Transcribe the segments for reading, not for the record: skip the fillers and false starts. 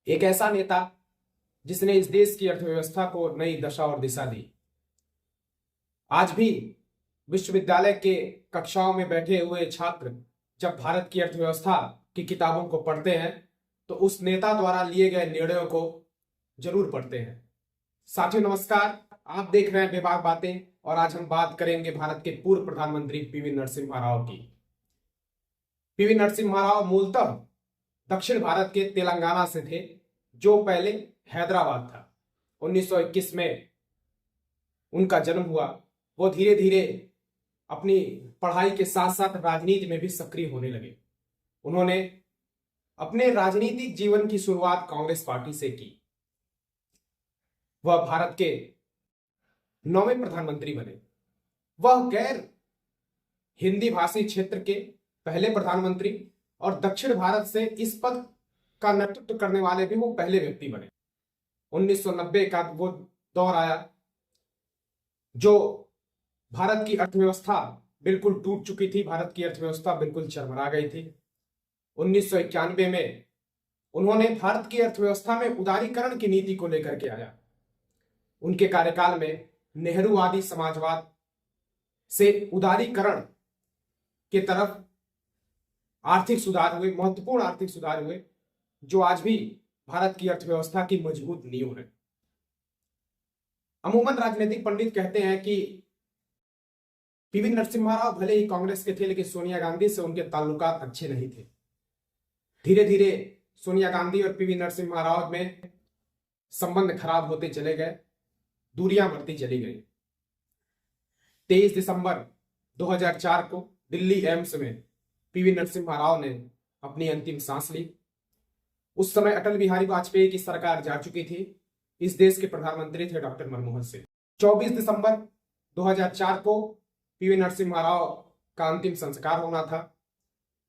एक ऐसा नेता जिसने इस देश की अर्थव्यवस्था को नई दशा और दिशा दी। आज भी विश्वविद्यालय के कक्षाओं में बैठे हुए छात्र जब भारत की अर्थव्यवस्था की किताबों को पढ़ते हैं तो उस नेता द्वारा लिए गए निर्णयों को जरूर पढ़ते हैं। साथियों नमस्कार, आप देख रहे हैं बेबाक बातें और आज हम बात करेंगे भारत के पूर्व प्रधानमंत्री पीवी नरसिम्हा राव की। पीवी नरसिम्हा राव मूलतः दक्षिण भारत के तेलंगाना से थे, जो पहले हैदराबाद था। 1921 में उनका जन्म हुआ। वो धीरे धीरे अपनी पढ़ाई के साथ साथ राजनीति में भी सक्रिय होने लगे। उन्होंने अपने राजनीतिक जीवन की शुरुआत कांग्रेस पार्टी से की। वह भारत के 9वें प्रधानमंत्री बने। वह गैर हिंदी भाषी क्षेत्र के पहले प्रधानमंत्री और दक्षिण भारत से इस पद का नेतृत्व करने वाले भी वो पहले व्यक्ति बने। 1990 का वो दौर आया जो भारत की अर्थव्यवस्था बिल्कुल टूट चुकी थी। भारत की अर्थव्यवस्था बिल्कुल चरमरा गई थी। 1991 में उन्होंने भारत की अर्थव्यवस्था में उदारीकरण की नीति को लेकर के आया। उनके कार्यकाल में नेहरूवादी समाजवाद से उदारीकरण की तरफ आर्थिक सुधार हुए, महत्वपूर्ण आर्थिक सुधार हुए, जो आज भी भारत की अर्थव्यवस्था की मजबूत नींव है। अमूमन राजनीतिक पंडित कहते हैं कि पीवी नरसिम्हा राव भले ही कांग्रेस के थे, लेकिन सोनिया गांधी से उनके ताल्लुकात अच्छे नहीं थे। धीरे धीरे सोनिया गांधी और पीवी नरसिम्हा राव में संबंध खराब होते चले गए, दूरियां बढ़ती चली गई। 23 दिसंबर 2004 को दिल्ली एम्स में पीवी नरसिम्हा राव ने अपनी अंतिम सांस ली। उस समय अटल बिहारी वाजपेयी की सरकार जा चुकी थी। इस देश के प्रधानमंत्री थे डॉक्टर मनमोहन सिंह। 24 दिसंबर 2004 को पीवी नरसिम्हा राव का अंतिम संस्कार होना था।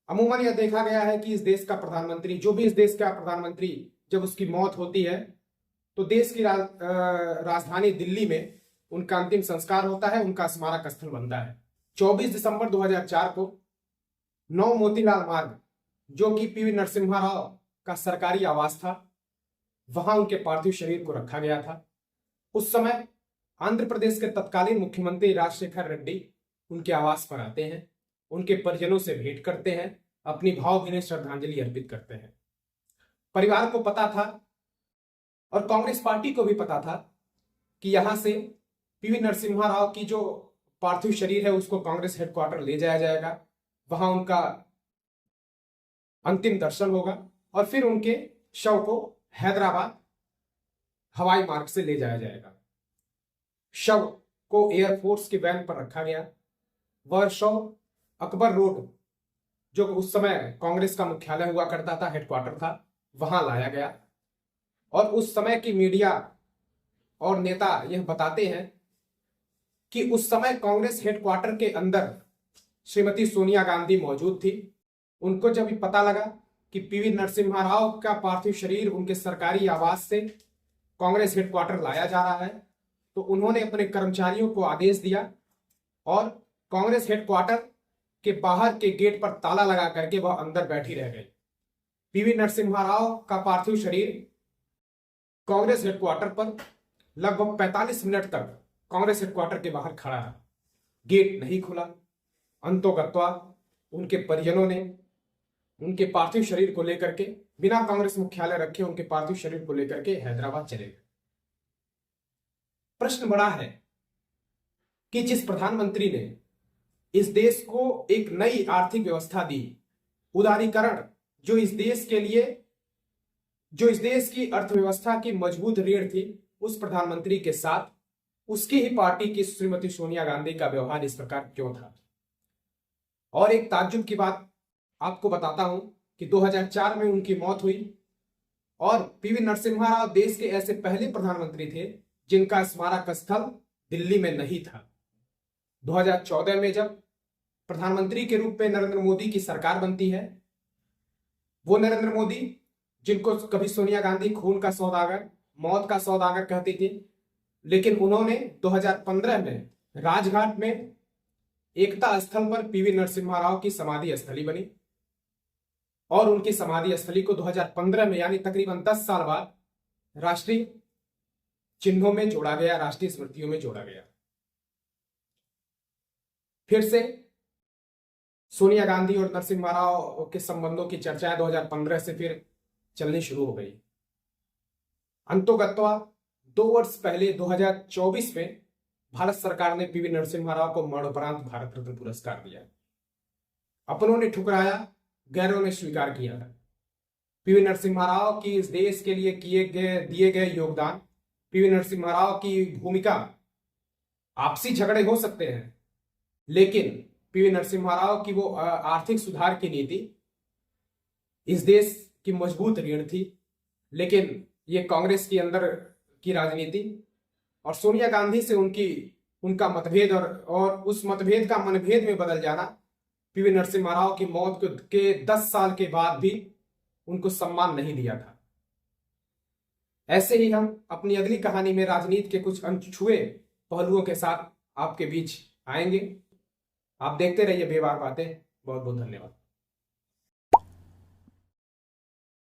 अमूमन यह देखा गया है कि इस देश का प्रधानमंत्री, जो भी इस देश का प्रधानमंत्री, जब उसकी मौत होती है तो देश की राजधानी दिल्ली में उनका अंतिम संस्कार होता है, उनका स्मारक स्थल बनता है। 24 दिसंबर 2004 को 9 मोतीलाल मार्ग, जो कि पीवी नरसिम्हा राव का सरकारी आवास था, वहां उनके पार्थिव शरीर को रखा गया था। उस समय आंध्र प्रदेश के तत्कालीन मुख्यमंत्री राजशेखर रेड्डी उनके आवास पर आते हैं, उनके परिजनों से भेंट करते हैं, अपनी भावभीनी श्रद्धांजलि अर्पित करते हैं। परिवार को पता था और कांग्रेस पार्टी को भी पता था कि यहां से पीवी नरसिम्हा राव की जो पार्थिव शरीर है उसको कांग्रेस हेडक्वार्टर ले जाया जाएगा, वहां उनका अंतिम दर्शन होगा और फिर उनके शव को हैदराबाद हवाई मार्ग से ले जाया जाएगा। शव को एयरफोर्स की वैन पर रखा गया। वह शव अकबर रोड, जो उस समय कांग्रेस का मुख्यालय हुआ करता था, हेडक्वार्टर था, वहां लाया गया। और उस समय की मीडिया और नेता यह बताते हैं कि उस समय कांग्रेस हेडक्वार्टर के अंदर श्रीमती सोनिया गांधी मौजूद थी। उनको जब पता लगा कि पीवी नरसिम्हा राव का पार्थिव शरीर उनके सरकारी आवास से कांग्रेस हेडक्वार्टर लाया जा रहा है, तो उन्होंने अपने कर्मचारियों को आदेश दिया और कांग्रेस हेडक्वार्टर के बाहर के गेट पर ताला लगा करके वह अंदर बैठी रह गई। पीवी नरसिम्हा राव का पार्थिव शरीर कांग्रेस हेडक्वार्टर पर लगभग 45 मिनट तक कांग्रेस हेडक्वार्टर के बाहर खड़ा रहा। गेट नहीं खुला। अंतोगत्वा उनके परिजनों ने उनके पार्थिव शरीर को लेकर के, बिना कांग्रेस मुख्यालय रखे, उनके पार्थिव शरीर को लेकर के हैदराबाद चले गए। प्रश्न बड़ा है कि जिस प्रधानमंत्री ने इस देश को एक नई आर्थिक व्यवस्था दी, उदारीकरण, जो इस देश के लिए, जो इस देश की अर्थव्यवस्था की मजबूत रीढ़ थी, उस प्रधानमंत्री के साथ उसकी ही पार्टी की श्रीमती सोनिया गांधी का व्यवहार इस प्रकार क्यों था। और एक ताज्जुब की बात आपको बताता हूं कि 2004 में उनकी मौत हुई और पीवी नरसिम्हा राव देश के ऐसे पहले प्रधानमंत्री थे जिनका स्मारक स्थल दिल्ली में नहीं था। 2014 में जब प्रधानमंत्री के रूप में नरेंद्र मोदी की सरकार बनती है, वो नरेंद्र मोदी जिनको कभी सोनिया गांधी खून का सौदागर, मौत का सौदागर कहती थी, लेकिन उन्होंने 2015 में राजघाट में एकता स्थल पर पीवी नरसिम्हा राव की समाधि स्थली बनी और उनकी समाधि स्थली को 2015 में यानी तकरीबन 10 साल बाद राष्ट्रीय चिन्हों में जोड़ा गया, राष्ट्रीय स्मृतियों में जोड़ा गया। फिर से सोनिया गांधी और नरसिम्हा राव के संबंधों की चर्चाएं 2015 से फिर चलनी शुरू हो गई। अंतोगत्वा 2 वर्ष पहले 2024 में भारत सरकार ने पीवी नरसिम्हा राव को मरणोपरांत भारत रत्न पुरस्कार दिया। अपनों ने ठुकराया, गैरों ने स्वीकार किया। पीवी नरसिम्हा राव की इस देश के लिए दिए गए योगदान, पीवी नरसिम्हा राव की भूमिका, आपसी झगड़े हो सकते हैं, लेकिन पीवी नरसिम्हा राव की वो आर्थिक सुधार की नीति इस देश की मजबूत रीढ़ थी। लेकिन ये कांग्रेस के अंदर की राजनीति और सोनिया गांधी से उनका मतभेद और उस मतभेद का मनभेद में बदल जाना पीवी नरसिम्हा राव की मौत के 10 साल के बाद भी उनको सम्मान नहीं दिया था। ऐसे ही हम अपनी अगली कहानी में राजनीति के कुछ अनछुए पहलुओं के साथ आपके बीच आएंगे। आप देखते रहिए बेबाक बातें। बहुत बहुत धन्यवाद।